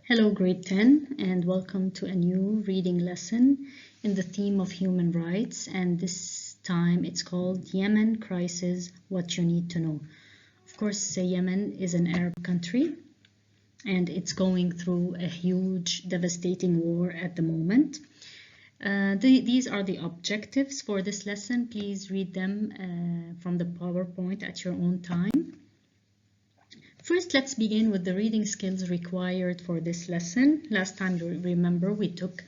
Hello, grade 10, and welcome to a new reading lesson in the theme of human rights. And this time it's called Yemen Crisis, What You Need to Know. Of course, Yemen is an Arab country, and it's going through a huge, devastating war at the moment. These are the objectives for this lesson. Please read them from the PowerPoint at your own time. First, let's begin with the reading skills required for this lesson. Last time, you remember, we took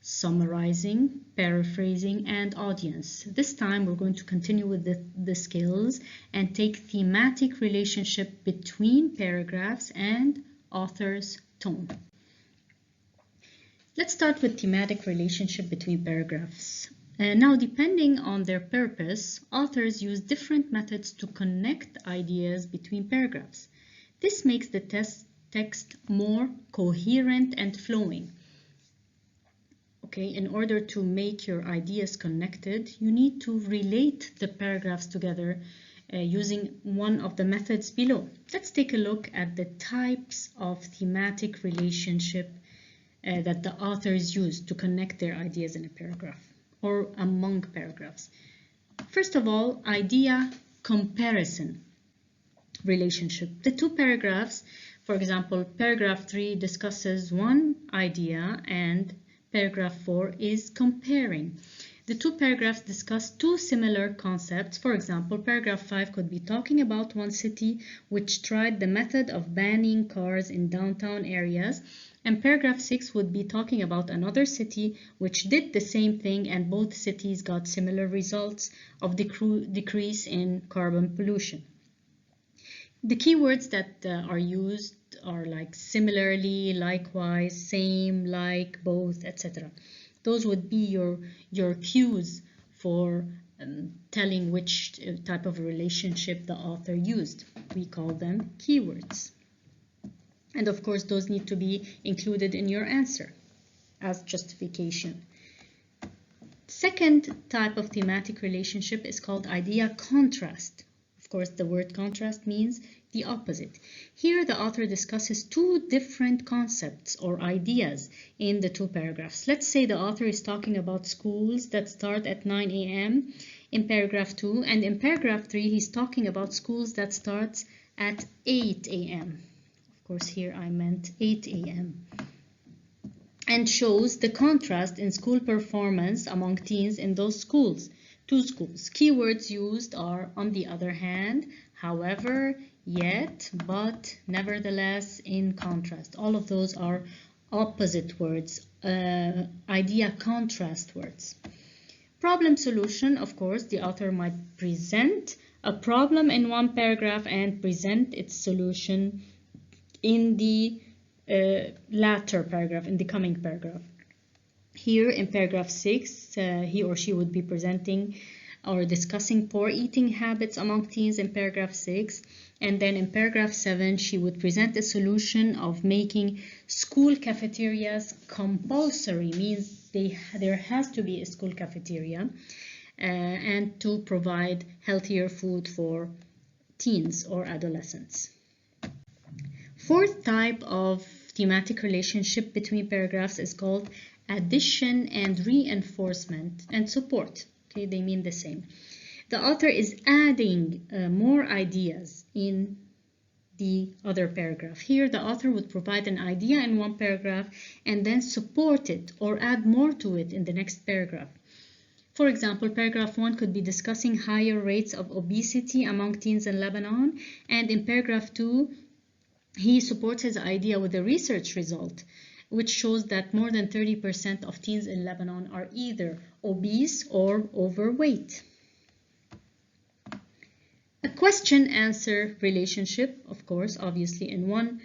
summarizing, paraphrasing, and audience. This time, we're going to continue with the skills and take thematic relationship between paragraphs and author's tone. Let's start with thematic relationship between paragraphs. Now, depending on their purpose, authors use different methods to connect ideas between paragraphs. This makes the text more coherent and flowing. Okay, in order to make your ideas connected, you need to relate the paragraphs together using one of the methods below. Let's take a look at the types of thematic relationship that the authors use to connect their ideas in a paragraph or among paragraphs. First of all, idea comparison relationship. The two paragraphs, for example, paragraph 3 discusses one idea and paragraph 4 is comparing. The two paragraphs discuss two similar concepts. For example, paragraph 5 could be talking about one city which tried the method of banning cars in downtown areas, and paragraph 6 would be talking about another city which did the same thing, and both cities got similar results of decrease in carbon pollution. The keywords that are used are like similarly, likewise, same, like, both, etc. Those would be your cues for telling which type of relationship the author used. We call them keywords. And of course, those need to be included in your answer as justification. Second type of thematic relationship is called idea contrast. Of course, the word contrast means the opposite. Here, the author discusses two different concepts or ideas in the two paragraphs. Let's say the author is talking about schools that start at 9 a.m. in paragraph 2, and in paragraph 3, he's talking about schools that starts at 8 a.m. Of course, here I meant 8 a.m. and shows the contrast in school performance among teens in those schools. Two schools. Keywords used are on the other hand, however, yet, but, nevertheless, in contrast. All of those are opposite words, idea contrast words. Problem solution, of course, the author might present a problem in one paragraph and present its solution in the latter paragraph, in the coming paragraph. Here in paragraph 6, he or she would be presenting or discussing poor eating habits among teens in paragraph 6. And then in paragraph 7, she would present a solution of making school cafeterias compulsory, means there has to be a school cafeteria, and to provide healthier food for teens or adolescents. Fourth type of thematic relationship between paragraphs is called addition and reinforcement and support. Okay, they mean the same. The author is adding more ideas in the other paragraph. Here, the author would provide an idea in one paragraph and then support it or add more to it in the next paragraph. For example, paragraph 1 could be discussing higher rates of obesity among teens in Lebanon, and in paragraph 2, he supports his idea with a research result which shows that more than 30% of teens in Lebanon are either obese or overweight. A question-answer relationship, of course, obviously in one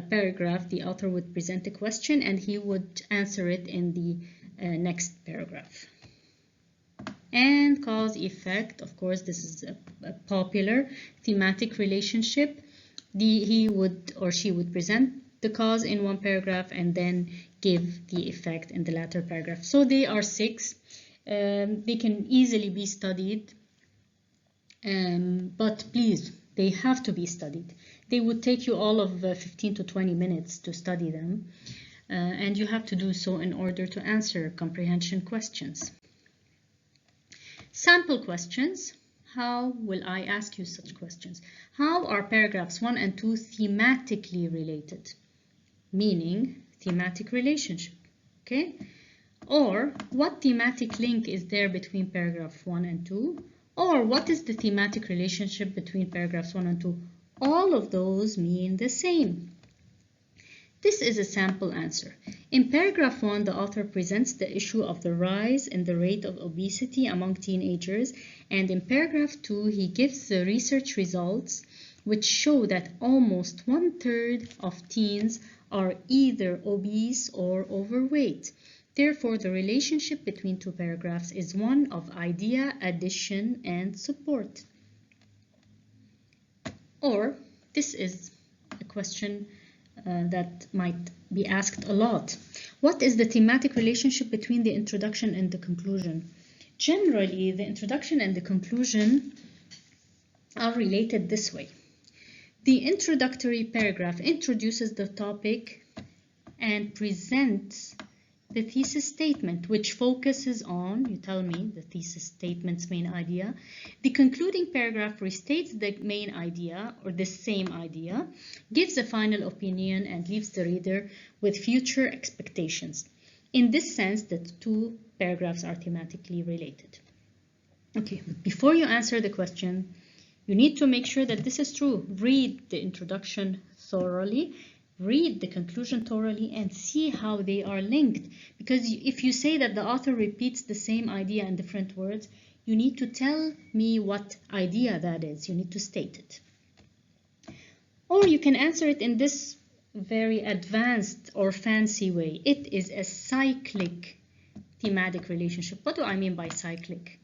paragraph, the author would present a question and he would answer it in the next paragraph. And cause-effect, of course, this is a popular thematic relationship. He would or she would present the cause in one paragraph and then give the effect in the latter paragraph. So they are 6. They can easily be studied, but please, they have to be studied. They would take you all of 15 to 20 minutes to study them, and you have to do so in order to answer comprehension questions. Sample questions. How will I ask you such questions? How are paragraphs 1 and 2 thematically related? Meaning thematic relationship, okay? Or what thematic link is there between paragraph 1 and 2? Or what is the thematic relationship between paragraphs 1 and 2? All of those mean the same. This is a sample answer. In paragraph 1, the author presents the issue of the rise in the rate of obesity among teenagers, and in paragraph 2, he gives the research results which show that almost 1/3 of teens are either obese or overweight. Therefore, the relationship between two paragraphs is one of idea addition and support. Or, this is a question that might be asked a lot. What is the thematic relationship between the introduction and the conclusion? Generally, the introduction and the conclusion are related this way. The introductory paragraph introduces the topic and presents the thesis statement, which focuses on, you tell me, the thesis statement's main idea. The concluding paragraph restates the main idea, or the same idea, gives a final opinion, and leaves the reader with future expectations. In this sense, the two paragraphs are thematically related. Okay, before you answer the question, you need to make sure that this is true. Read the introduction thoroughly. Read the conclusion thoroughly and see how they are linked. Because if you say that the author repeats the same idea in different words, you need to tell me what idea that is. You need to state it. Or you can answer it in this very advanced or fancy way. It is a cyclic thematic relationship. What do I mean by cyclic?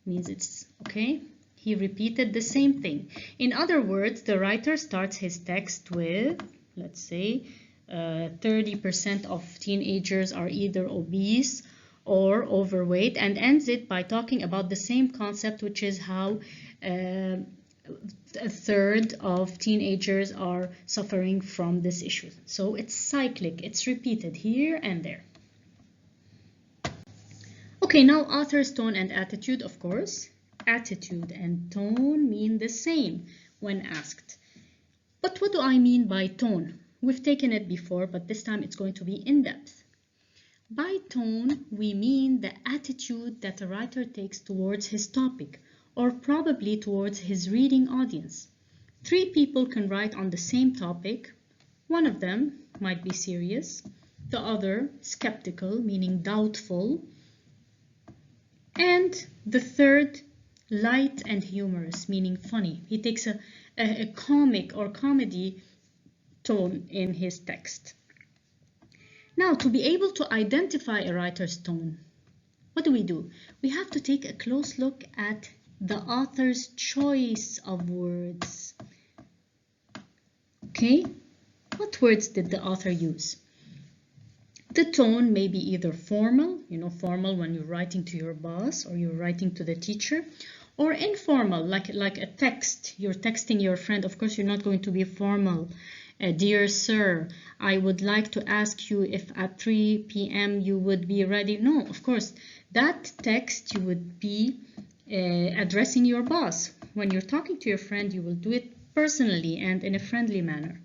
It means it's, okay, he repeated the same thing. In other words, the writer starts his text with, let's say, 30% of teenagers are either obese or overweight, and ends it by talking about the same concept, which is how a third of teenagers are suffering from this issue. So it's cyclic, it's repeated here and there. Okay, now author's tone and attitude, of course. Attitude and tone mean the same when asked. But what do I mean by tone? We've taken it before, but this time it's going to be in depth. By tone, we mean the attitude that a writer takes towards his topic, or probably towards his reading audience. 3 people can write on the same topic. One of them might be serious, the other skeptical, meaning doubtful, and the third light and humorous, meaning funny. He takes a comic or comedy tone in his text. Now, to be able to identify a writer's tone, what do? We have to take a close look at the author's choice of words. Okay, what words did the author use? The tone may be either formal, formal when you're writing to your boss or you're writing to the teacher, or informal, like a text. You're texting your friend. Of course, you're not going to be formal. Dear sir, I would like to ask you if at 3 p.m. you would be ready. No, of course, that text you would be addressing your boss. When you're talking to your friend, you will do it personally and in a friendly manner.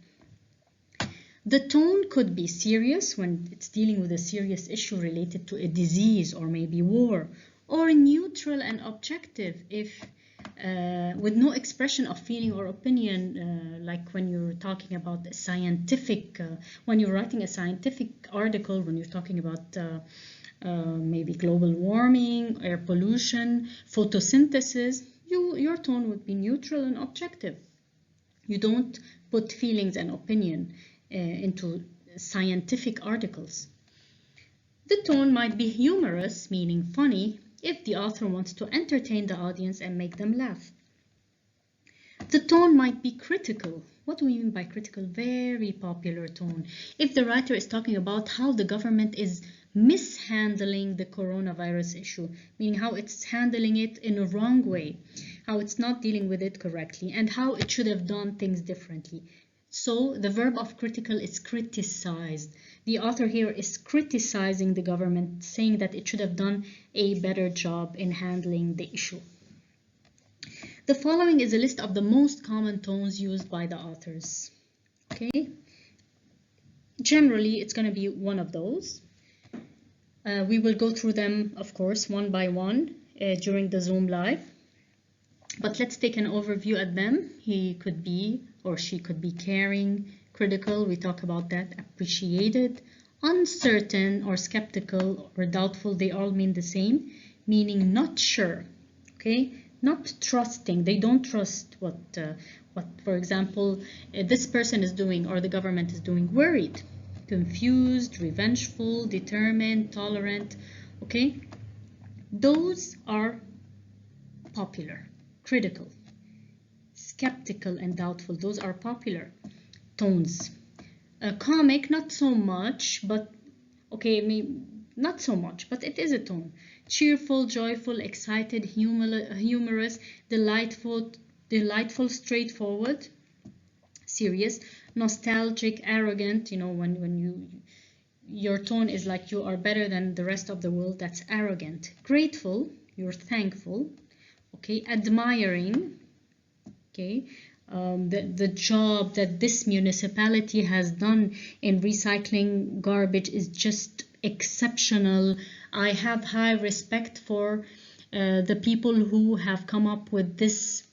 The tone could be serious when it's dealing with a serious issue related to a disease or maybe war, or neutral and objective if with no expression of feeling or opinion, like when you're talking about a scientific, when you're writing a scientific article, when you're talking about maybe global warming, air pollution, photosynthesis, your tone would be neutral and objective. You don't put feelings and opinion into scientific articles. The tone might be humorous, meaning funny, if the author wants to entertain the audience and make them laugh. The tone might be critical. What do we mean by critical? Very popular tone. If the writer is talking about how the government is mishandling the coronavirus issue, meaning how it's handling it in a wrong way. how it's not dealing with it correctly, and how it should have done things differently. So the verb of critical is criticized. The author here is criticizing the government, saying that it should have done a better job in handling the issue. The following is a list of the most common tones used by the authors. Okay, generally it's going to be one of those. We will go through them, of course, one by one during the Zoom live. But let's take an overview at them. He could be, or she could be, caring, critical, we talk about that, appreciated, uncertain or skeptical or doubtful, they all mean the same, meaning not sure, okay? Not trusting, they don't trust what for example, this person is doing or the government is doing. Worried, confused, revengeful, determined, tolerant, okay? Those are popular. Critical, skeptical, and doubtful, those are popular tones. Comic, not so much, but okay, not so much, but it is a tone. Cheerful, joyful, excited, humorous, delightful, straightforward, serious, nostalgic, arrogant. You know, when your tone is like you are better than the rest of the world, that's arrogant. Grateful, you're thankful. Okay, admiring, okay, the job that this municipality has done in recycling garbage is just exceptional. I have high respect for the people who have come up with this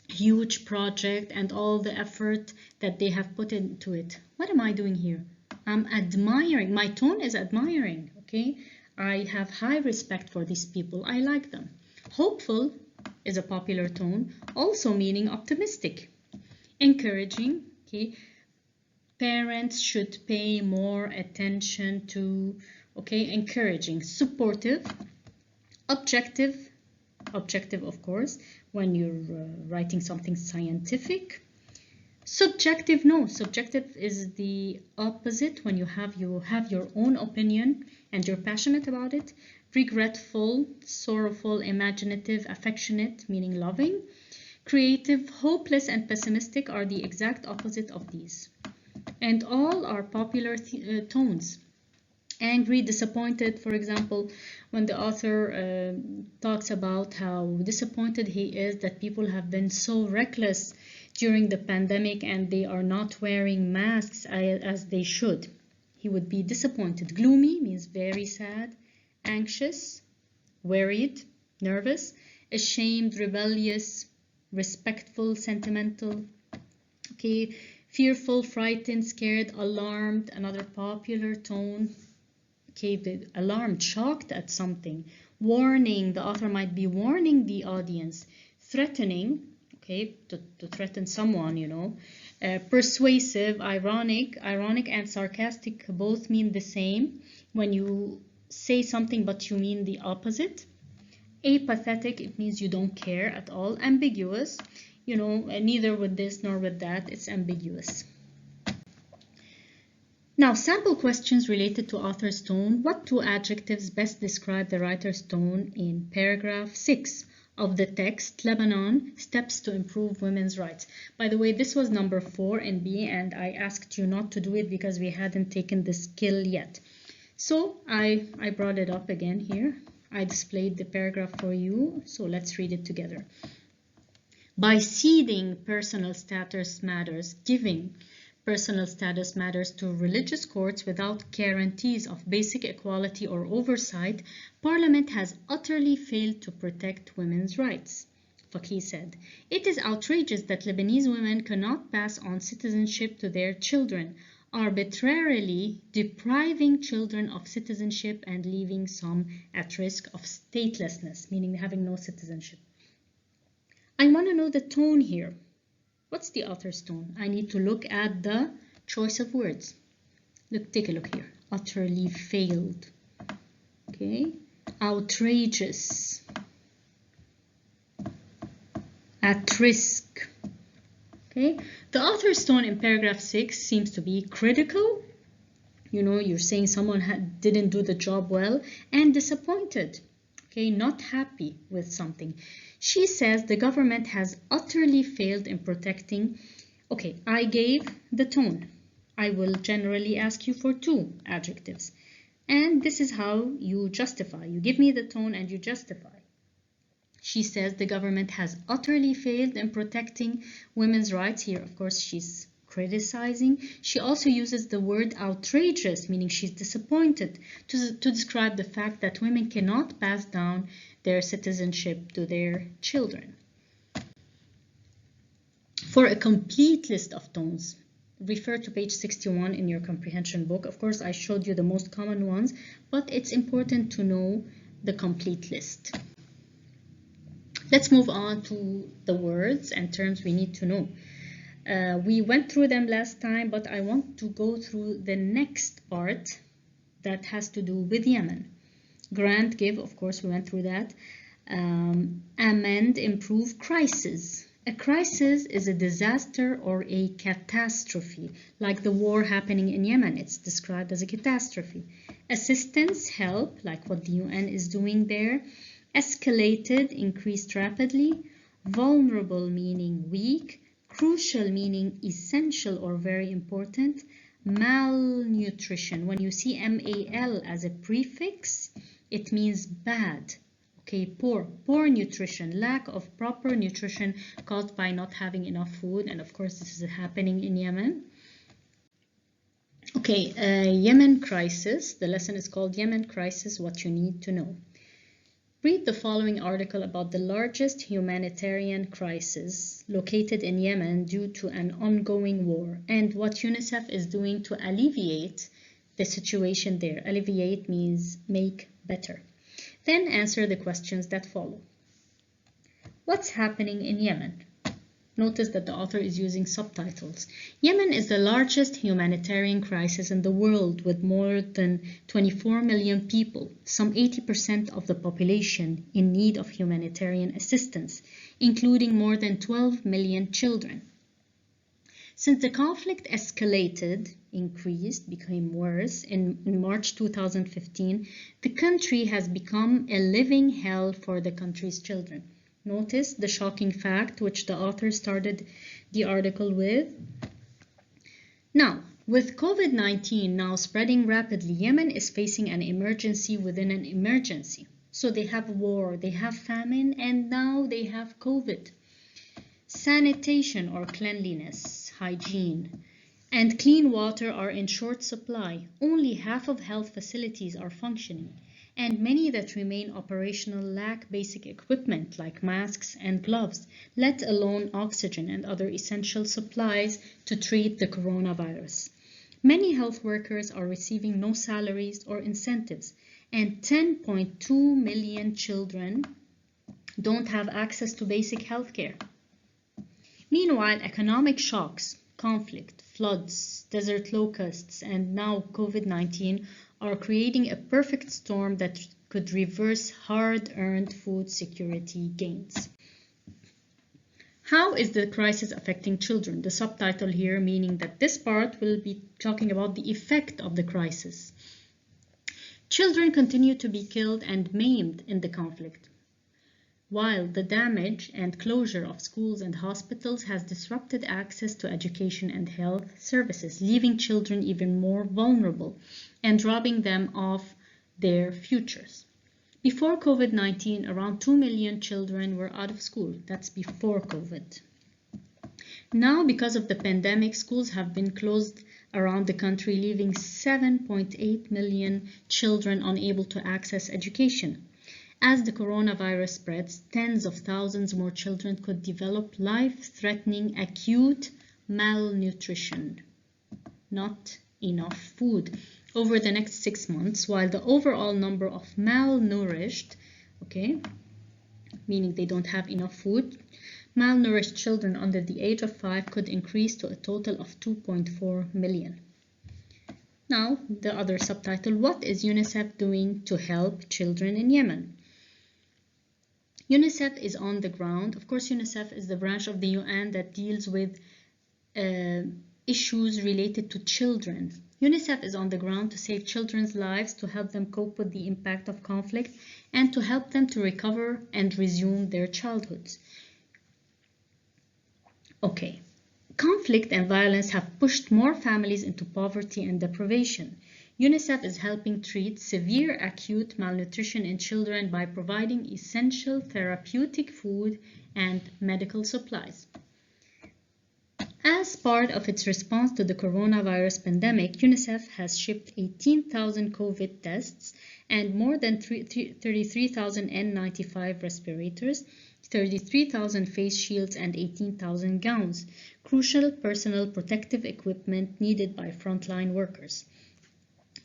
huge project and all the effort that they have put into it. What am I doing here? I'm admiring. My tone is admiring, okay? I have high respect for these people. I like them. Hopeful is a popular tone, also meaning optimistic. Encouraging, okay? Parents should pay more attention to, okay? Encouraging. Supportive. Objective, of course, when you're writing something scientific. Subjective, no, subjective is the opposite, when you have your own opinion and you're passionate about it. Regretful, sorrowful, imaginative, affectionate, meaning loving. Creative, hopeless, and pessimistic are the exact opposite of these. And all are popular tones. Angry, disappointed, for example, when the author talks about how disappointed he is that people have been so reckless during the pandemic and they are not wearing masks as they should. He would be disappointed. Gloomy means very sad. Anxious, worried, nervous. Ashamed, rebellious, respectful, sentimental. Okay, fearful, frightened, scared, alarmed, another popular tone. Okay, the alarmed, shocked at something. Warning, the author might be warning the audience. Threatening, okay, to threaten someone, you know. Persuasive, ironic and sarcastic both mean the same when you say something but you mean the opposite. Apathetic, it means you don't care at all. Ambiguous, you know, neither with this nor with that, it's ambiguous. Now, sample questions related to author's tone. What two adjectives best describe the writer's tone in paragraph 6 of the text, Lebanon, Steps to Improve Women's Rights? By the way, this was number 4 in B, and I asked you not to do it because we hadn't taken the skill yet. So I brought it up again here. I displayed the paragraph for you, so let's read it together. By ceding personal status matters, giving personal status matters to religious courts without guarantees of basic equality or oversight, Parliament has utterly failed to protect women's rights. Faqih said, "It is outrageous that Lebanese women cannot pass on citizenship to their children, arbitrarily depriving children of citizenship and leaving some at risk of statelessness," meaning having no citizenship. I want to know the tone here. What's the author's tone? I need to look at the choice of words. Look, take a look here. Utterly failed. Okay. Outrageous. At risk. Okay. The author's tone in paragraph 6 seems to be critical. You know, you're saying someone didn't do the job well, and disappointed. okay, not happy with something. She says the government has utterly failed in protecting. Okay, I gave the tone. I will generally ask you for 2 adjectives. And this is how you justify. You give me the tone and you justify. She says the government has utterly failed in protecting women's rights. Here, of course, she's criticizing. She also uses the word outrageous, meaning she's disappointed, to describe the fact that women cannot pass down their citizenship to their children. For a complete list of tones, refer to page 61 in your comprehension book. Of course, I showed you the most common ones, but it's important to know the complete list. Let's move on to the words and terms we need to know. We went through them last time, but I want to go through the next part that has to do with Yemen. Grant, give, of course, we went through that. Amend, improve, crisis. A crisis is a disaster or a catastrophe, like the war happening in Yemen. It's described as a catastrophe. Assistance, help, like what the UN is doing there. Escalated, increased rapidly. Vulnerable, meaning weak. Crucial, meaning essential or very important. Malnutrition, when you see MAL as a prefix, it means bad. Okay, poor nutrition, lack of proper nutrition caused by not having enough food. And of course, this is happening in Yemen. Okay, Yemen Crisis. The lesson is called Yemen Crisis, What You Need to Know. Read the following article about the largest humanitarian crisis located in Yemen due to an ongoing war and what UNICEF is doing to alleviate the situation there. Alleviate means make better. Then answer the questions that follow. What's happening in Yemen? Notice that the author is using subtitles. Yemen is the largest humanitarian crisis in the world with more than 24 million people, some 80% of the population in need of humanitarian assistance, including more than 12 million children. Since the conflict escalated, increased, became worse in March 2015, the country has become a living hell for the country's children. Notice the shocking fact which the author started the article with. Now, with COVID-19 now spreading rapidly, Yemen is facing an emergency within an emergency. So they have war, they have famine, and now they have COVID. Sanitation or cleanliness, hygiene, and clean water are in short supply. Only half of health facilities are functioning, and many that remain operational lack basic equipment like masks and gloves, let alone oxygen and other essential supplies to treat the coronavirus. Many health workers are receiving no salaries or incentives, and 10.2 million children don't have access to basic health care. Meanwhile, economic shocks, conflict, floods, desert locusts, and now COVID-19 are creating a perfect storm that could reverse hard-earned food security gains. How is the crisis affecting children? The subtitle here meaning that this part will be talking about the effect of the crisis. Children continue to be killed and maimed in the conflict, while the damage and closure of schools and hospitals has disrupted access to education and health services, leaving children even more vulnerable and robbing them of their futures. Before COVID-19, around 2 million children were out of school. That's before COVID. Now, because of the pandemic, schools have been closed around the country, leaving 7.8 million children unable to access education. As the coronavirus spreads, tens of thousands more children could develop life-threatening acute malnutrition, not enough food, over the next 6 months, while the overall number of malnourished, meaning they don't have enough food, malnourished children under the age of 5 could increase to a total of 2.4 million. Now, the other subtitle, what is UNICEF doing to help children in Yemen? UNICEF is on the ground. Of course, UNICEF is the branch of the UN that deals with issues related to children. UNICEF is on the ground to save children's lives, to help them cope with the impact of conflict, and to help them to recover and resume their childhoods. Okay, conflict and violence have pushed more families into poverty and deprivation. UNICEF is helping treat severe acute malnutrition in children by providing essential therapeutic food and medical supplies. As part of its response to the coronavirus pandemic, UNICEF has shipped 18,000 COVID tests and more than 33,000 N95 respirators, 33,000 face shields, and 18,000 gowns, crucial personal protective equipment needed by frontline workers.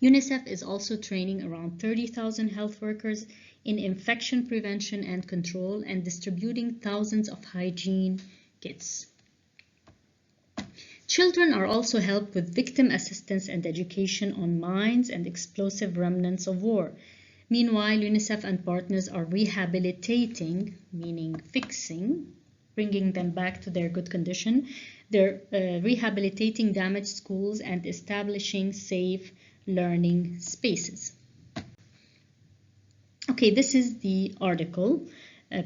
UNICEF is also training around 30,000 health workers in infection prevention and control and distributing thousands of hygiene kits. Children are also helped with victim assistance and education on mines and explosive remnants of war. Meanwhile, UNICEF and partners are rehabilitating, meaning fixing, bringing them back to their good condition. They're rehabilitating damaged schools and establishing safe learning spaces. Okay, this is the article.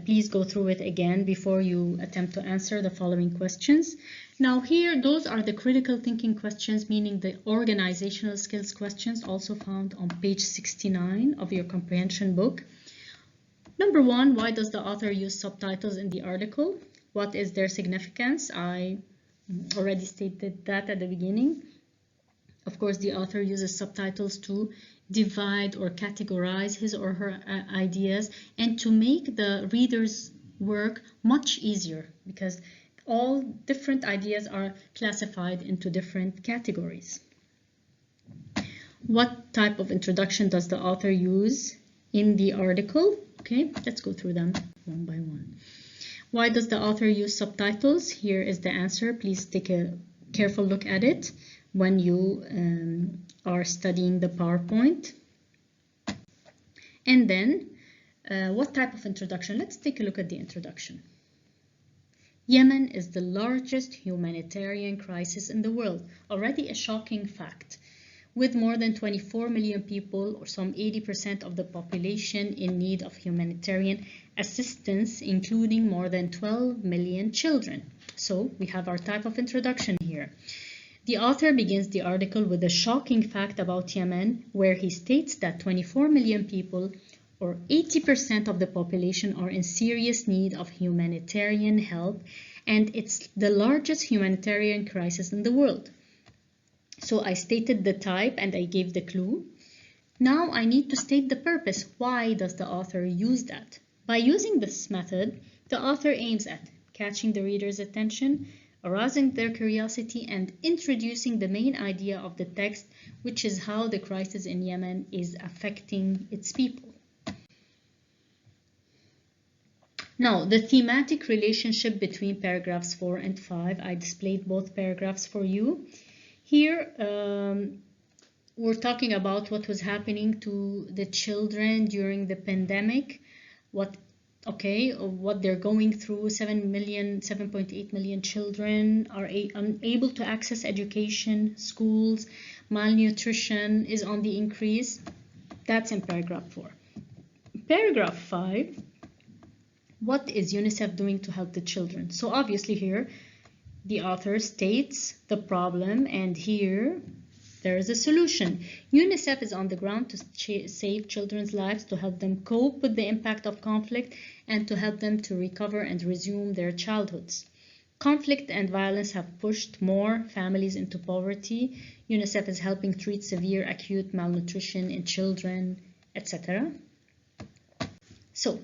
Please go through it again before you attempt to answer the following questions. Now here, those are the critical thinking questions, meaning the organizational skills questions, also found on page 69 of your comprehension book. Number 1, why does the author use subtitles in the article? What is their significance? I already stated that at the beginning. Of course, the author uses subtitles to divide or categorize his or her ideas and to make the reader's work much easier, because all different ideas are classified into different categories. What type of introduction does the author use in the article? Okay, let's go through them one by one. Why does the author use subtitles? Here is the answer. Please take a careful look at it when you are studying the PowerPoint. And then, what type of introduction? Let's take a look at the introduction. Yemen is the largest humanitarian crisis in the world, already a shocking fact, with more than 24 million people, or some 80% of the population, in need of humanitarian assistance, including more than 12 million children. So we have our type of introduction here. The author begins the article with a shocking fact about Yemen, where he states that 24 million people, or 80% of the population, are in serious need of humanitarian help, and it's the largest humanitarian crisis in the world. So I stated the type and I gave the clue. Now I need to state the purpose. Why does the author use that? By using this method, the author aims at catching the reader's attention, arousing their curiosity, and introducing the main idea of the text, which is how the crisis in Yemen is affecting its people. Now, the thematic relationship between paragraphs 4 and 5, I displayed both paragraphs for you. Here, we're talking about what was happening to the children during the pandemic, what they're going through. 7.8 million children are unable to access education, schools, malnutrition is on the increase. That's in paragraph 4. Paragraph 5, what is UNICEF doing to help the children? So obviously here, the author states the problem, and here there is a solution. UNICEF is on the ground to save children's lives, to help them cope with the impact of conflict, and to help them to recover and resume their childhoods. Conflict and violence have pushed more families into poverty. UNICEF is helping treat severe acute malnutrition in children, etc. So,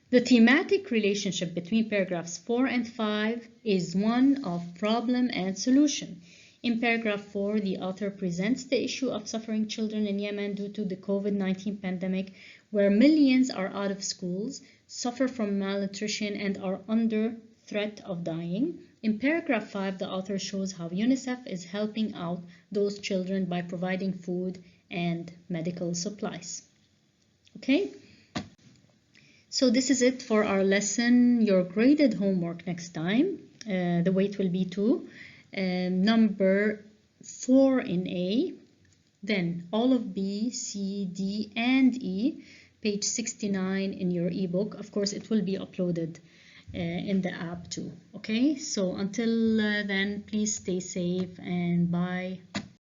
the thematic relationship between paragraphs 4 and 5 is one of problem and solution. In paragraph 4, the author presents the issue of suffering children in Yemen due to the COVID-19 pandemic, where millions are out of schools, suffer from malnutrition, and are under threat of dying. In paragraph 5, the author shows how UNICEF is helping out those children by providing food and medical supplies. Okay? So this is it for our lesson. Your graded homework next time. The weight will be 2. number 4 in A, then all of B, C, D, and E, page 69 in your ebook. Of course, it will be uploaded in the app too. Okay, so until then, please stay safe and bye.